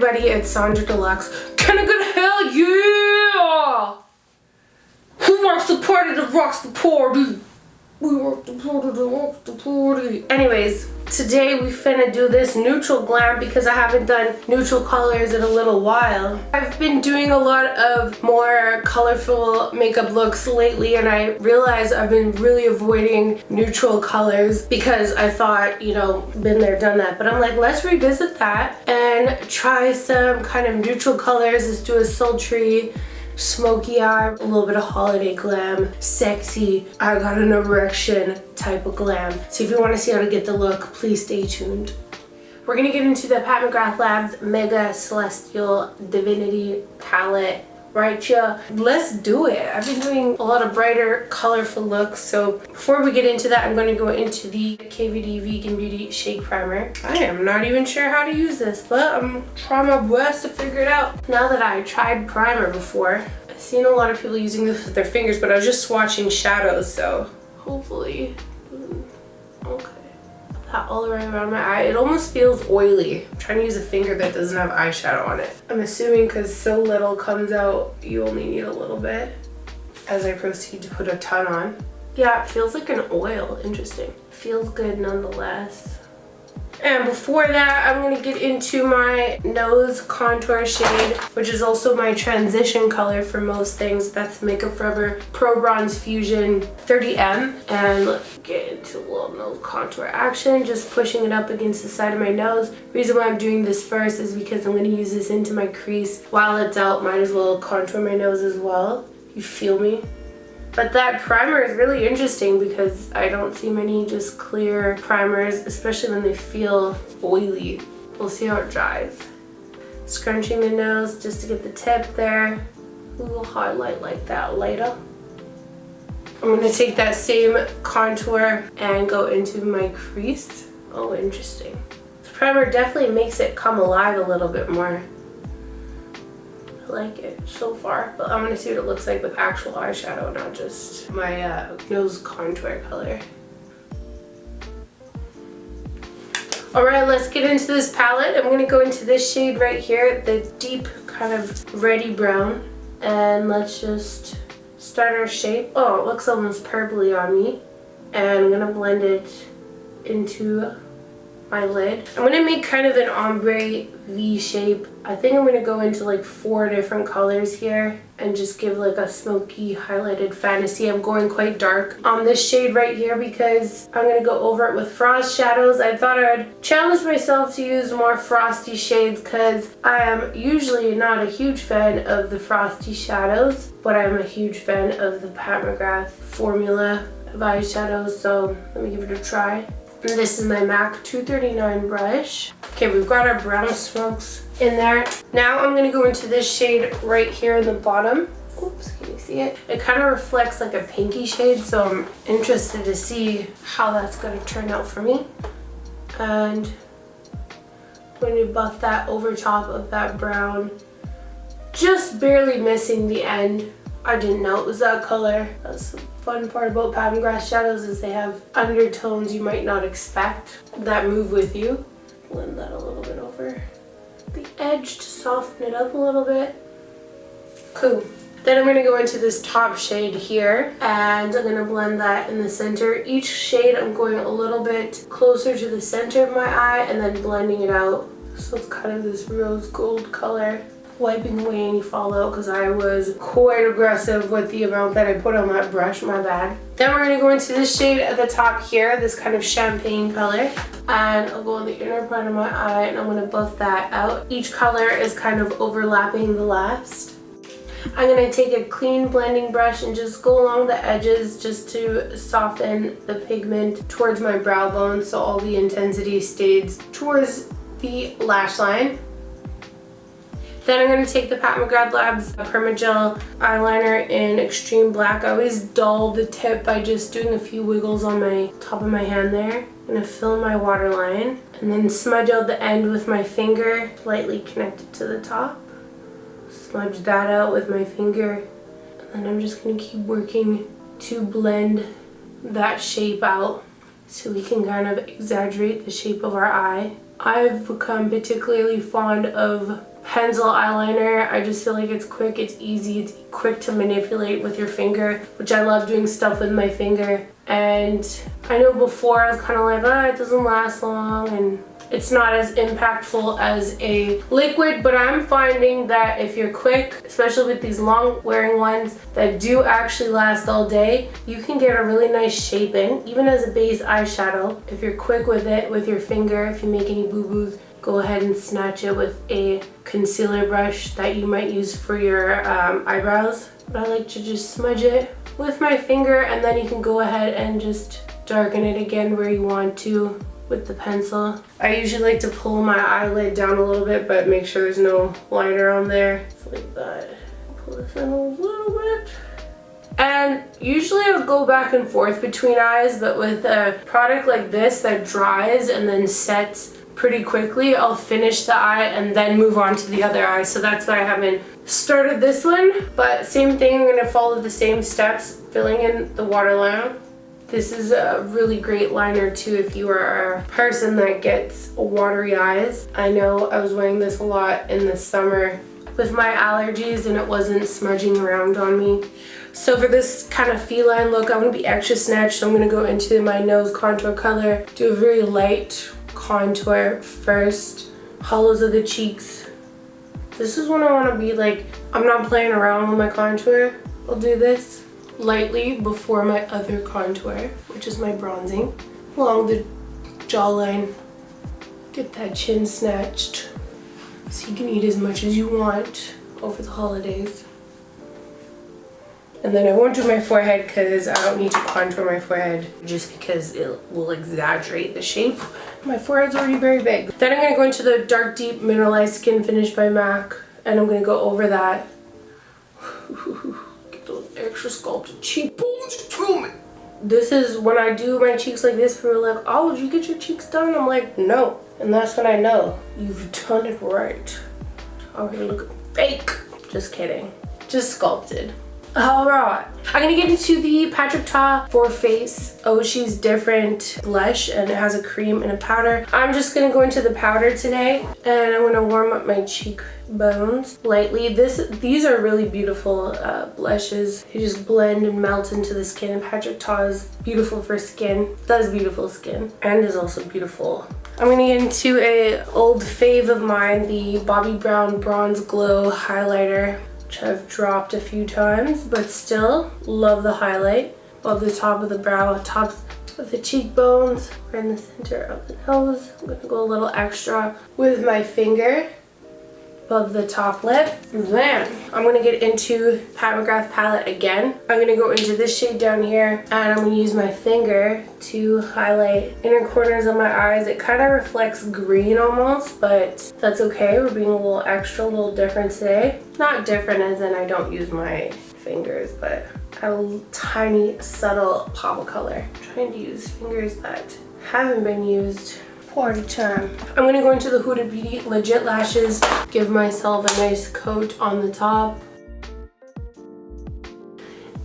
everybody, it's Sonjdradeluxe. Can I get hell yeah? Who wants the party that rocks the party? We rock the party that rocks the party. Anyways, today we finna do this neutral glam because I haven't done neutral colors in a little while. I've been doing a lot of more colorful makeup looks lately, and I realized I've been really avoiding neutral colors because I thought, you know, been there, done that. But I'm like, let's revisit that and try some kind of neutral colors. Let's do a sultry, smoky eye, a little bit of holiday glam, sexy, I got an erection type of glam. So if you want to see how to get the look, please stay tuned. We're gonna get into the Pat McGrath Labs Mega Celestial Divinity palette right here. Let's do it. I've been doing a lot of brighter, colorful looks. So before we get into that, I'm going to go into the KVD Vegan Beauty Shake Primer. I am not even sure how to use this, but I'm trying my best to figure it out. Now that I tried primer before, I've seen a lot of people using this with their fingers, but I was just swatching shadows, so hopefully, okay. That all around my eye. It almost feels oily. I'm trying to use a finger that doesn't have eyeshadow on it. I'm assuming because so little comes out, you only need a little bit as I proceed to put a ton on. Yeah, it feels like an oil. Interesting. Feels good nonetheless. And before that, I'm going to get into my nose contour shade, which is also my transition color for most things. That's Makeup Forever Pro Bronze Fusion 30M. And let's get into a little nose contour action, just pushing it up against the side of my nose. Reason why I'm doing this first is because I'm going to use this into my crease. While it's out, might as well contour my nose as well. You feel me? But that primer is really interesting because I don't see many just clear primers, especially when they feel oily. We'll see how it dries. Scrunching the nose just to get the tip there. A little highlight like that later. I'm going to take that same contour and go into my crease. Oh, interesting. The primer definitely makes it come alive a little bit more. I like it so far, but I'm gonna see what it looks like with actual eyeshadow, not just my nose contour color. Alright, let's get into this palette. I'm gonna go into this shade right here, the deep kind of reddy brown, and let's just start our shape. Oh, it looks almost purpley on me, and I'm gonna blend it into my lid. I'm gonna make kind of an ombre V shape. I think I'm gonna go into like 4 different colors here and just give like a smoky highlighted fantasy. I'm going quite dark on this shade right here because I'm gonna go over it with frost shadows. I thought I would challenge myself to use more frosty shades because I am usually not a huge fan of the frosty shadows, but I'm a huge fan of the Pat McGrath formula of eyeshadows, so let me give it a try. And this is my MAC 239 brush. Okay, we've got our brown smokes in there. Now I'm gonna go into this shade right here in the bottom. Oops, can you see it? It kind of reflects like a pinky shade, so I'm interested to see how that's gonna turn out for me. And I'm going to buff that over top of that brown, just barely missing the end. I didn't know it was that color. That's the fun part about Pat McGrath shadows is they have undertones you might not expect that move with you. Blend that a little bit over the edge to soften it up a little bit. Cool. Then I'm going to go into this top shade here and I'm going to blend that in the center. Each shade I'm going a little bit closer to the center of my eye and then blending it out. So it's kind of this rose gold color. Wiping away any fallout because I was quite aggressive with the amount that I put on that brush, my bad. Then we're going to go into this shade at the top here, this kind of champagne color. And I'll go on the inner part of my eye and I'm going to buff that out. Each color is kind of overlapping the last. I'm going to take a clean blending brush and just go along the edges just to soften the pigment towards my brow bone so all the intensity stays towards the lash line. Then I'm going to take the Pat McGrath Labs Permagel eyeliner in extreme black. I always dull the tip by just doing a few wiggles on my top of my hand there. I'm going to fill my waterline and then smudge out the end with my finger, lightly connected to the top. Smudge that out with my finger. And then I'm just going to keep working to blend that shape out. so we can kind of exaggerate the shape of our eye. I've become particularly fond of pencil eyeliner. I just feel like it's quick, it's easy, it's quick to manipulate with your finger, which I love doing stuff with my finger. And I know before I was kind of like, it doesn't last long and it's not as impactful as a liquid, but I'm finding that if you're quick, especially with these long wearing ones that do actually last all day, you can get a really nice shape in, even as a base eyeshadow. If you're quick with it, with your finger, if you make any boo-boos, go ahead and snatch it with a concealer brush that you might use for your eyebrows. But I like to just smudge it with my finger, and then you can go ahead and just darken it again where you want to with the pencil. I usually like to pull my eyelid down a little bit, but make sure there's no liner on there. Just like that. Pull this in a little bit. And usually I would go back and forth between eyes, but with a product like this that dries and then sets pretty quickly, I'll finish the eye and then move on to the other eye. So that's why I haven't started this one. But same thing, I'm gonna follow the same steps, filling in the waterline. This is a really great liner too if you are a person that gets watery eyes. I know I was wearing this a lot in the summer with my allergies and it wasn't smudging around on me. So for this kind of feline look, I'm gonna be extra snatched. So I'm gonna go into my nose contour color, do a very light contour first, hollows of the cheeks. This is when I wanna be like, I'm not playing around with my contour. I'll do this lightly before my other contour, which is my bronzing, along the jawline. Get that chin snatched so you can eat as much as you want over the holidays. And then I won't do my forehead because I don't need to contour my forehead just because it will exaggerate the shape. My forehead's already very big. Then I'm going to go into the Dark Deep Mineralized Skin Finish by MAC, and I'm going to go over that. Extra sculpted cheekbones, feel me. This is when I do my cheeks like this, people are like, oh, did you get your cheeks done? I'm like, no. And that's when I know you've done it right. Out here looking fake. Just kidding. Just sculpted. Alright, I'm gonna get into the Patrick Ta for Face Oh She's Different blush, and it has a cream and a powder. I'm just gonna go into the powder today, and I'm gonna warm up my cheekbones lightly. These are really beautiful blushes. They just blend and melt into the skin, and Patrick Ta is beautiful for skin, does beautiful skin, and is also beautiful. I'm gonna get into a old fave of mine, the Bobbi Brown Bronze Glow highlighter, which I've dropped a few times, but still love the highlight. Above the top of the brow, top of the cheekbones, right in the center of the nose. I'm gonna go a little extra with my finger above the top lip. Then I'm gonna get into McGrath palette again. I'm gonna go into this shade down here, and I'm gonna use my finger to highlight inner corners of my eyes. It kind of reflects green almost, but that's okay. We're being a little extra, a little different today. Not different as in I don't use my fingers, but a tiny subtle pop of color. I'm trying to use fingers that haven't been used. Party time. I'm gonna go into the Huda Beauty Legit Lashes, give myself a nice coat on the top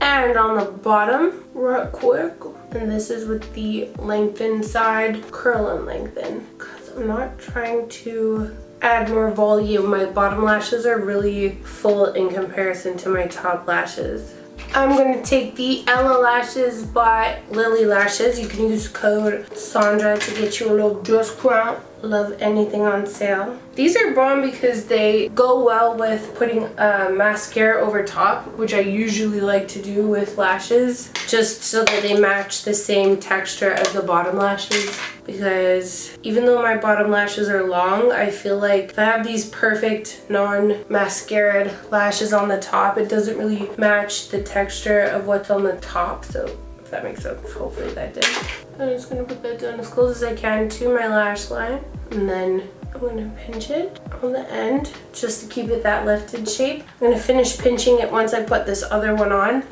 and on the bottom right quick. And this is with the lengthened side, curl and lengthen, because I'm not trying to add more volume. My bottom lashes are really full in comparison to my top lashes. I'm going to take the Ella Lashes by Lily Lashes. You can use code Sondra to get you a little discount. Love anything on sale. These are bomb because they go well with putting mascara over top, which I usually like to do with lashes, just so that they match the same texture as the bottom lashes. Because even though my bottom lashes are long, I feel like if I have these perfect non-mascaraed lashes on the top, it doesn't really match the texture of what's on the top. So if that makes sense, hopefully that did. I'm just gonna put that down as close as I can to my lash line, and then I'm gonna pinch it on the end just to keep it that lifted shape. I'm gonna finish pinching it once I put this other one on.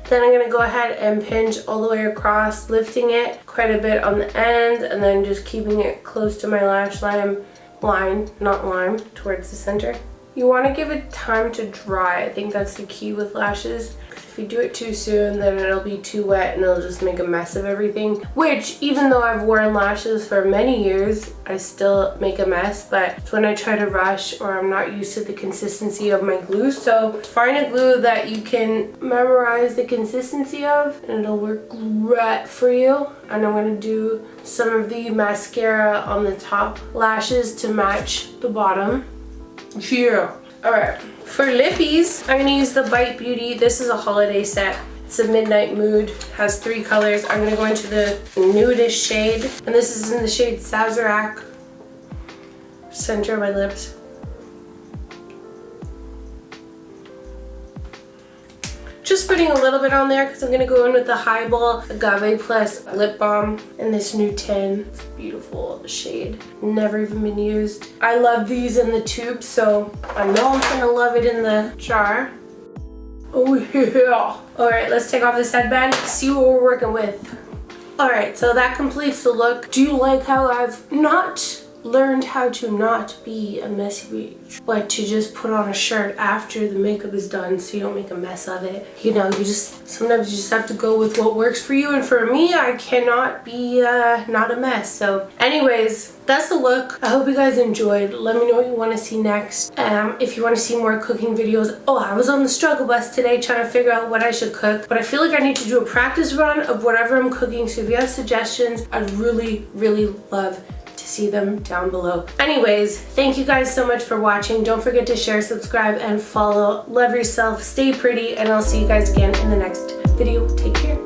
Then I'm gonna go ahead and pinch all the way across, lifting it quite a bit on the end, and then just keeping it close to my lash line, towards the center. You want to give it time to dry. I think that's the key with lashes. If If you do it too soon, then it'll be too wet and it'll just make a mess of everything. Which, even though I've worn lashes for many years, I still make a mess. But it's when I try to rush or I'm not used to the consistency of my glue. So find a glue that you can memorize the consistency of and it'll work great for you. And I'm going to do some of the mascara on the top lashes to match the bottom. Yeah. Alright, for lippies, I'm going to use the Bite Beauty. This is a holiday set. It's a Midnight Mood. Has 3 colors. I'm going to go into the nudist shade. And this is in the shade Sazerac. Center of my lips. Just putting a little bit on there because I'm going to go in with the Highball Agave Plus Lip Balm in this new 10. It's a beautiful shade. Never even been used. I love these in the tube, so I know I'm going to love it in the jar. Oh yeah. Alright, let's take off this headband, see what we're working with. Alright, so that completes the look. Do you like how I've not learned how to not be a messy bitch, but to just put on a shirt after the makeup is done so you don't make a mess of it? You know, sometimes you just have to go with what works for you, and for me, I cannot be not a mess. So anyways, that's the look. I hope you guys enjoyed. Let me know what you want to see next. If you want to see more cooking videos. Oh, I was on the struggle bus today trying to figure out what I should cook, but I feel like I need to do a practice run of whatever I'm cooking. So if you have suggestions, I'd really love to see them down below. Anyways, thank you guys so much for watching. Don't forget to share, subscribe, and follow. Love yourself, stay pretty, and I'll see you guys again in the next video. Take care.